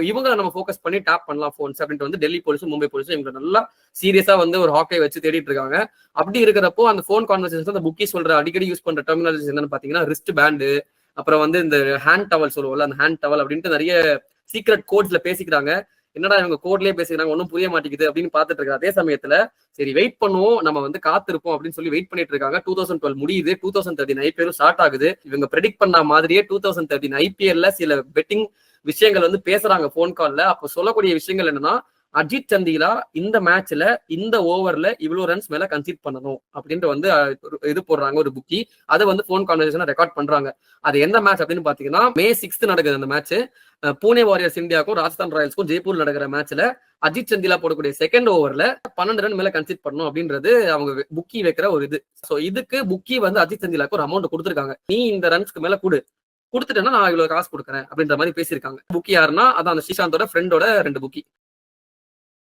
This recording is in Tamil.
இவங்களை நம்ம ஃபோக்கஸ் பண்ணி டேப் பண்ணலாம் ஃபோன்ஸ் அப்படின்ட்டு வந்து டெல்லி போலீஸும் மும்பை போலீஸும் இவங்க நல்லா சீரியஸா வந்து ஒரு ஹாக்கை வச்சு தேடிட்டு இருக்காங்க. அப்படி இருக்கிறப்போ அந்த ஃபோன் கான்வர்சேஷன் அந்த புக்கி சொல்ற அடிக்கடி யூஸ் பண்ற டெர்மினாலஜி என்னன்னு பாத்தீங்கன்னா ரிஸ்ட் பேண்டு, அப்புறம் வந்து இந்த ஹேண்ட் டவல் சொல்லுவோம்ல, அந்த ஹேண்ட் டவல் அப்படின்ட்டு நிறைய சீக்ரெட் கோட்ஸ்ல பேசிக்கிறாங்க. என்னடா இவங்க கோட்லயே பேசிக்கிறாங்க, ஒன்னும் புரிய மாட்டேங்குது அப்படின்னு பாத்துட்டு இருக்காங்க. அதே சமயத்துல சரி வெயிட் பண்ணுவோம், நம்ம வந்து காத்திருப்போம் அப்படின்னு சொல்லி வெயிட் பண்ணிட்டு இருக்காங்க. 2012 முடியுது, 2013 ஐபிஎல் ஸ்டார்ட் ஆகுது. இவங்க ப்ரெடிக்ட் பண்ண மாதிரியே 2013 ஐபிஎல்ல சில பெட்டிங் விஷயங்கள் வந்து பேசுறாங்க போன் கால்ல. அப்ப சொல்லக்கூடிய விஷயங்கள் என்னன்னா, அஜித் சந்திலா இந்த மேட்ச்ல இந்த ஓவர்ல இவ்வளவு ரன்ஸ் மேல கன்சீட் பண்ணணும் அப்படின்ட்டு வந்து இது போடுறாங்க ஒரு புக்கி. அதை வந்து போன் கான்வர்சேஷன் ரெக்கார்ட் பண்றாங்க. அது எந்த மேட்ச் அப்படின்னு பாத்தீங்கன்னா May 6 நடக்குது அந்த மேட்ச். பூனே வாரியர்ஸ் இந்தியாவுக்கும் ராஜஸ்தான் ராயல்ஸ்க்கும் ஜெய்ப்பூர் நடக்கிற மேட்ச்ல அஜித் சந்திலா போடக்கூடிய செகண்ட் ஓவர்ல 12 ரன் மேல கன்சீட் பண்ணணும் அப்படின்றது அவங்க புக்கி வைக்கிற ஒரு இது. சோ இதுக்கு புக்கி வந்து அஜித் சந்திலாக்கு ஒரு அமௌண்ட் கொடுத்துருக்காங்க. நீ இந்த ரன்ஸ்க்கு மேல கொடுத்துட்டேன்னா நான் இவ்வளவு காசு கொடுக்குறேன் அப்படின்ற மாதிரி பேசியிருக்காங்க. புக்கி யாருன்னா அதான் அந்த ஸ்ரீசாந்தோட ஃப்ரெண்டோட 2 புக்கி.